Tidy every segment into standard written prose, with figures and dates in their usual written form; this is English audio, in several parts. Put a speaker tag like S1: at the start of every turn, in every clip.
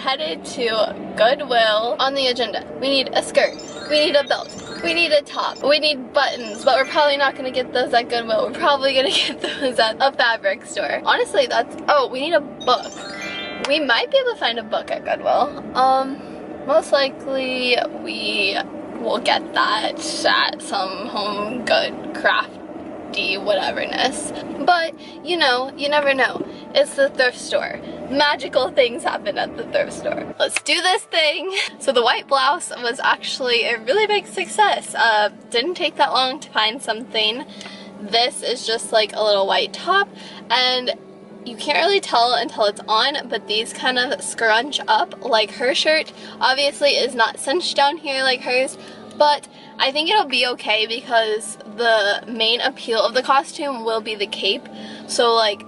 S1: headed to Goodwill. On the agenda, we need a skirt, we need a belt, we need a top, we need buttons, but we're probably not gonna get those at Goodwill. We're probably gonna get those at a fabric store. Honestly, oh, we need a book. We might be able to find a book at Goodwill. Most likely we will get that at some home good crafty whateverness. But, you know, you never know. It's the thrift store. Magical things happen at the thrift store. Let's do this thing. So the white blouse was actually a really big success. Didn't take that long to find something. This is just like a little white top, and you can't really tell until it's on, but these kind of scrunch up like her shirt. Obviously is not cinched down here like hers, but I think it'll be okay because the main appeal of the costume will be the cape. So like,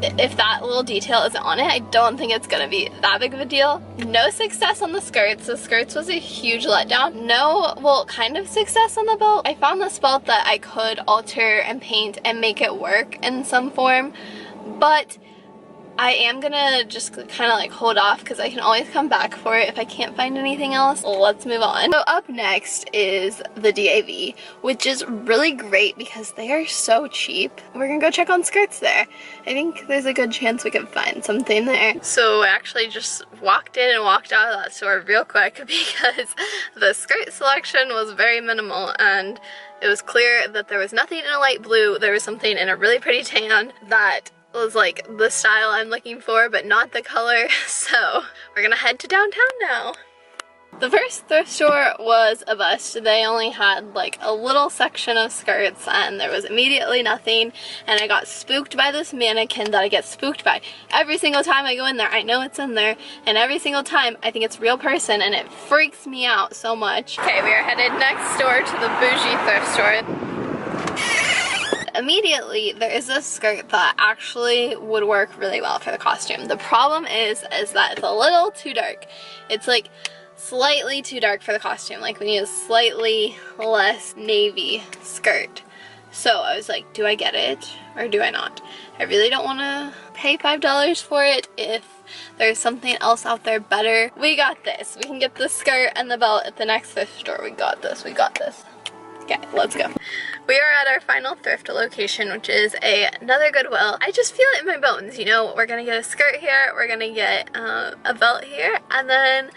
S1: if that little detail isn't on it, I don't think it's gonna be that big of a deal. No success on the skirts. The skirts was a huge letdown. No, well, kind of success on the belt. I found this belt that I could alter and paint and make it work in some form, but I am gonna just kind of like hold off because I can always come back for it if I can't find anything else. Let's move on. So up next is the DAV, which is really great because they are so cheap. We're gonna go check on skirts there. I think there's a good chance we can find something there. So I actually just walked in and walked out of that store real quick because the skirt selection was very minimal, and it was clear that there was nothing in a light blue. There was something in a really pretty tan that was like the style I'm looking for, but not the color. So we're gonna head to downtown now. The first thrift store was a bust. They only had like a little section of skirts and there was immediately nothing, and I got spooked by this mannequin that I get spooked by every single time I go in there. I know it's in there, and every single time I think it's a real person, and it freaks me out so much. Okay, we are headed next door to the bougie thrift store. Immediately there is a skirt that actually would work really well for the costume. The problem is that it's a little too dark. It's like slightly too dark for the costume. Like we need a slightly less navy skirt. So I was like, do I get it or do I not? I really don't want to pay $5 for it if there's something else out there better. We got this. We can get the skirt and the belt at the next thrift store. We got this. We got this. Okay, let's go. We are at our final thrift location, which is another Goodwill. I just feel it in my bones, you know. We're gonna get a skirt here, we're gonna get a belt here, and then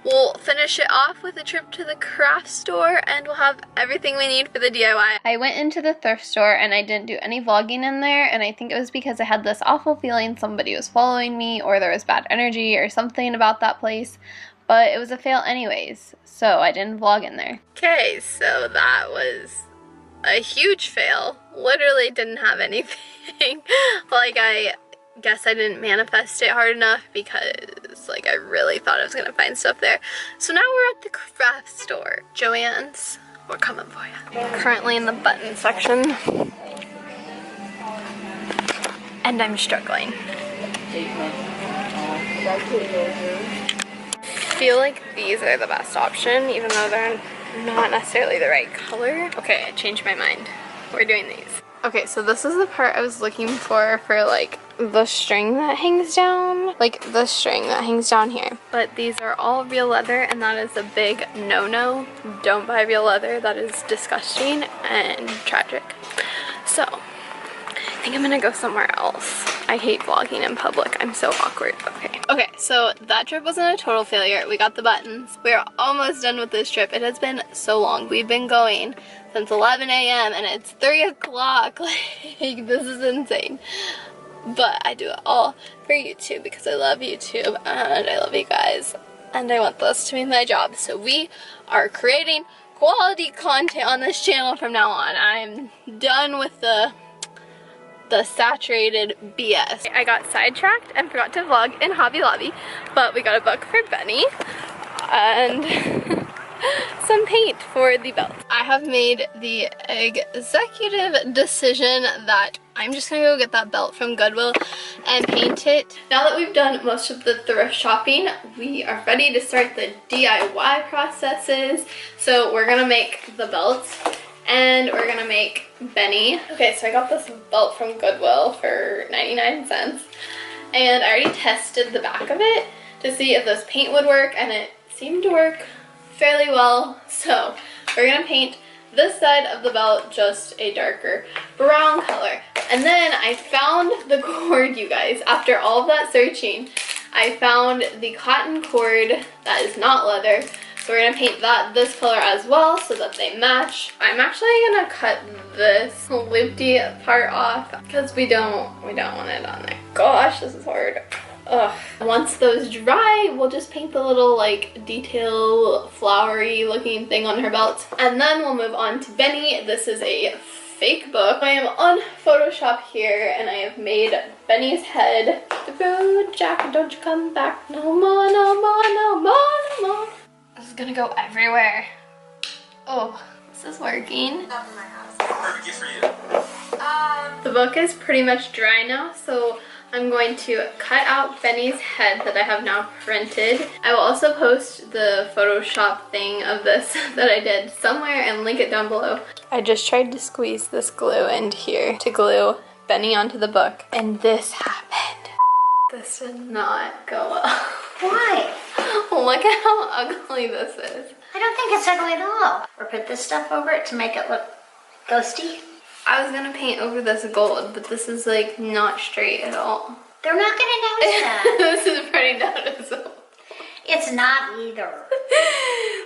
S1: we'll finish it off with a trip to the craft store, and we'll have everything we need for the DIY. I went into the thrift store and I didn't do any vlogging in there, and I think it was because I had this awful feeling somebody was following me or there was bad energy or something about that place. But it was a fail anyways, so I didn't vlog in there. Okay, so that was a huge fail. Literally didn't have anything. Like, I guess I didn't manifest it hard enough because, like, I really thought I was gonna find stuff there. So now we're at the craft store. Joann's, we're coming for you. Currently in the button section. And I'm struggling. I feel like these are the best option, even though they're not necessarily the right color. Okay, I changed my mind. We're doing these. Okay, so this is the part I was looking for like the string that hangs down. Like the string that hangs down here. But these are all real leather, and that is a big no-no. Don't buy real leather. That is disgusting and tragic. So, I think I'm gonna go somewhere else. I hate vlogging in public. I'm so awkward. Okay, so that trip wasn't a total failure. We got the buttons. We're almost done with this trip. It has been so long. We've been going since 11 a.m. and it's 3 o'clock. Like, this is insane. But I do it all for YouTube because I love YouTube and I love you guys. And I want this to be my job. So we are creating quality content on this channel from now on. I'm done with the saturated BS. I got sidetracked and forgot to vlog in Hobby Lobby, but we got a book for Benny and some paint for the belt. I have made the executive decision that I'm just gonna go get that belt from Goodwill and paint it. Now that we've done most of the thrift shopping, we are ready to start the DIY processes. So we're gonna make the belts and we're gonna make Benny. Okay, so I got this belt from Goodwill for 99 cents and I already tested the back of it. to see if this paint would work, and it seemed to work fairly well. So we're gonna paint this side of the belt just a darker brown color. And then I found the cord, you guys. After all of that searching, I found the cotton cord that is not leather. So we're gonna paint that this color as well so that they match. I'm actually gonna cut this loopy part off because we don't want it on there. Gosh, this is hard. Ugh. Once those dry, we'll just paint the little like detail flowery looking thing on her belt. And then we'll move on to Benny. This is a fake book. I am on Photoshop here and I have made Benny's head. The road, Jack, don't you come back no more, no more, no more, no more. This is gonna go everywhere. Oh, this is working.
S2: Perfect gift for you.
S1: The book is pretty much dry now, so I'm going to cut out Benny's head that I have now printed. I will also post the Photoshop thing of this that I did somewhere and link it down below. I just tried to squeeze this glue in here to glue Benny onto the book, and this happened. This did not go well.
S3: Why?
S1: Look at how ugly this is.
S3: I don't think it's ugly at all. Or put this stuff over it to make it look ghosty.
S1: I was gonna paint over this gold, but this is like not straight at all.
S3: They're not gonna notice that.
S1: This is pretty noticeable.
S3: It's not either.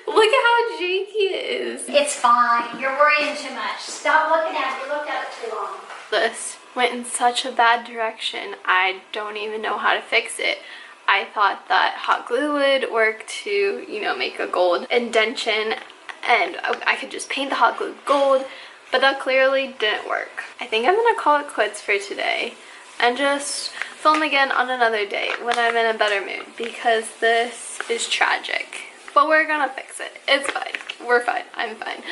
S1: Look at how jakey it is.
S3: It's fine. You're worrying too much. Stop looking at it. You looked at it too long.
S1: This went in such a bad direction. I don't even know how to fix it. I thought that hot glue would work to, you know, make a gold indentation and I could just paint the hot glue gold, but that clearly didn't work. I think I'm gonna call it quits for today and just film again on another day when I'm in a better mood because this is tragic. But we're gonna fix it. It's fine. We're fine. I'm fine.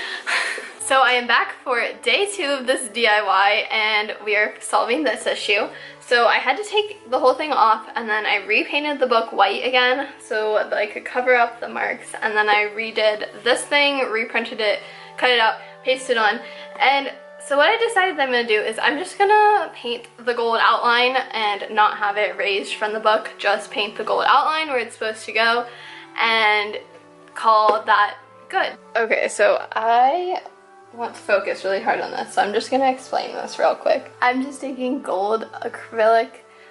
S1: So I am back for day 2 of this DIY and we are solving this issue. So I had to take the whole thing off and then I repainted the book white again so that I could cover up the marks, and then I redid this thing, reprinted it, cut it out, pasted it on. And so what I decided I'm gonna do is I'm just gonna paint the gold outline and not have it raised from the book, just paint the gold outline where it's supposed to go and call that good. Okay, so I want to focus really hard on this, so I'm just gonna explain this real quick. I'm just taking gold acrylic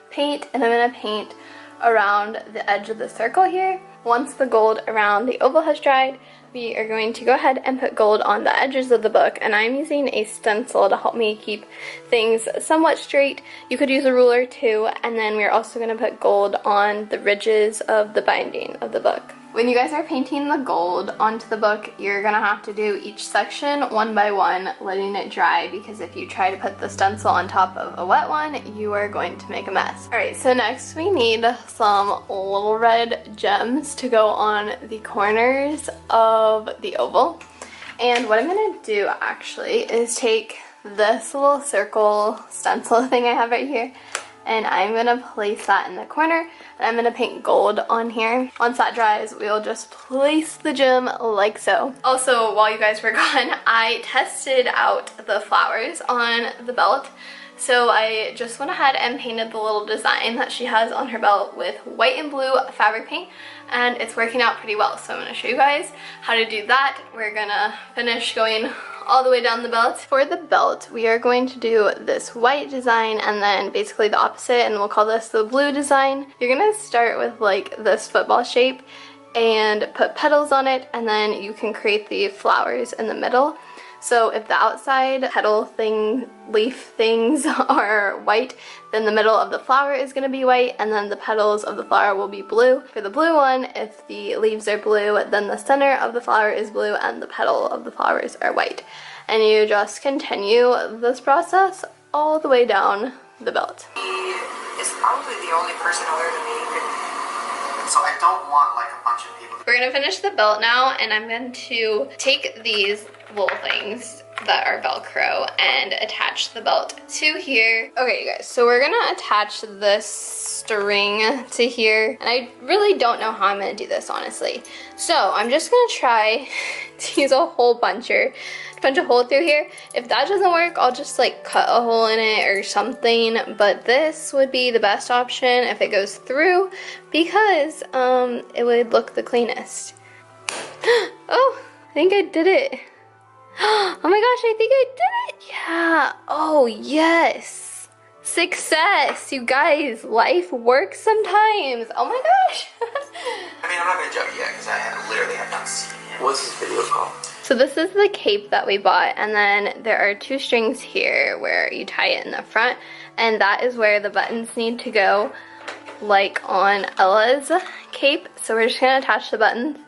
S1: paint and I'm gonna paint around the edge of the circle here. Once the gold around the oval has dried, we are going to go ahead and put gold on the edges of the book, and I'm using a stencil to help me keep things somewhat straight. You could use a ruler too, and then we're also going to put gold on the ridges of the binding of the book. When you guys are painting the gold onto the book, you're going to have to do each section one by one, letting it dry, because if you try to put the stencil on top of a wet one, you are going to make a mess. Alright, so next we need some little red gems to go on the corners of the oval. And what I'm going to do actually is take this little circle stencil thing I have right here, and I'm gonna place that in the corner, and I'm gonna paint gold on here. Once that dries, we'll just place the gem like so. Also, while you guys were gone, I tested out the flowers on the belt. So I just went ahead and painted the little design that she has on her belt with white and blue fabric paint, and it's working out pretty well. So I'm gonna show you guys how to do that. We're gonna finish going all the way down the belt. For the belt, we are going to do this white design and then basically the opposite, and we'll call this the blue design. You're gonna start with like this football shape and put petals on it, and then you can create the flowers in the middle. So if the outside petal thing, leaf things are white, then the middle of the flower is going to be white, and then the petals of the flower will be blue. For the blue one, if the leaves are blue, then the center of the flower is blue and the petal of the flowers are white. And you just continue this process all the way down the belt.
S2: He is probably the only person other than me who could, so I don't want like a bunch of people.
S1: We're going to finish the belt now, and I'm going to take these little things that are Velcro and attach the belt to here. Okay, you guys, so we're gonna attach this string to here, and I really don't know how I'm gonna do this, honestly. So I'm just gonna try to use a hole puncher to punch a hole through here. If that doesn't work, I'll just like cut a hole in it or something, but this would be the best option if it goes through, because it would look the cleanest. Oh, I think I did it. Oh my gosh, I think I did it. Yeah. Oh, yes. Success. You guys, life works sometimes. Oh my gosh.
S2: I mean, I'm not going to judge yet because I literally have not seen it. What's this video called?
S1: So this is the cape that we bought, and then there are 2 strings here where you tie it in the front, and that is where the buttons need to go, like on Ella's cape. So we're just going to attach the buttons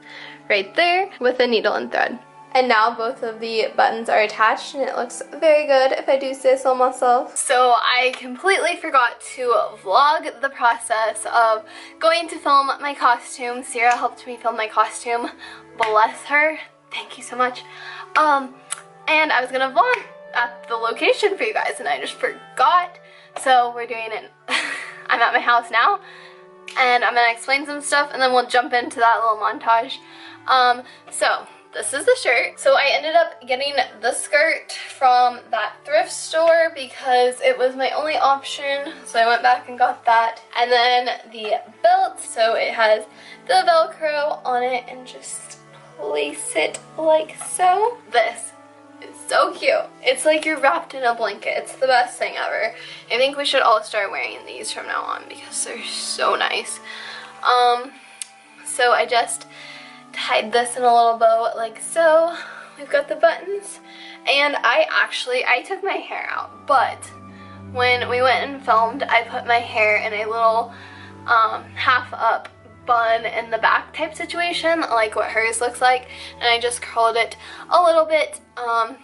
S1: right there with a needle and thread. And now both of the buttons are attached, and it looks very good if I do say so myself. So I completely forgot to vlog the process of going to film my costume. Sierra helped me film my costume. Bless her. Thank you so much. And I was gonna vlog at the location for you guys, and I just forgot. So we're doing it. I'm at my house now, and I'm gonna explain some stuff, and then we'll jump into that little montage. So this is the shirt. So I ended up getting the skirt from that thrift store because it was my only option. So I went back and got that. And then the belt. So it has the Velcro on it, and just place it like so. This is so cute. It's like you're wrapped in a blanket. It's the best thing ever. I think we should all start wearing these from now on because they're so nice. So I just tied this in a little bow like so. We've got the buttons, and I took my hair out, but when we went and filmed, I put my hair in a little half up bun in the back type situation, like what hers looks like, and I just curled it a little bit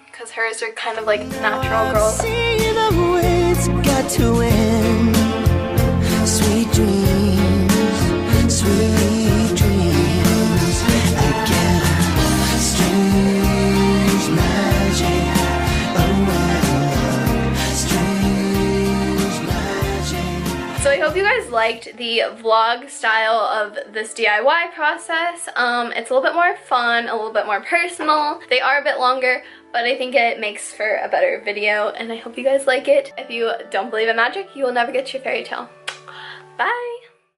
S1: because hers are kind of like natural girls.
S4: See the way it's got to end. Sweet dreams, sweet dreams. I get a strange magic. Strange magic.
S1: So I hope you guys liked the vlog style of this DIY process. It's a little bit more fun, a little bit more personal. They are a bit longer, but I think it makes for a better video, and I hope you guys like it. If you don't believe in magic, you will never get your fairy tale. Bye!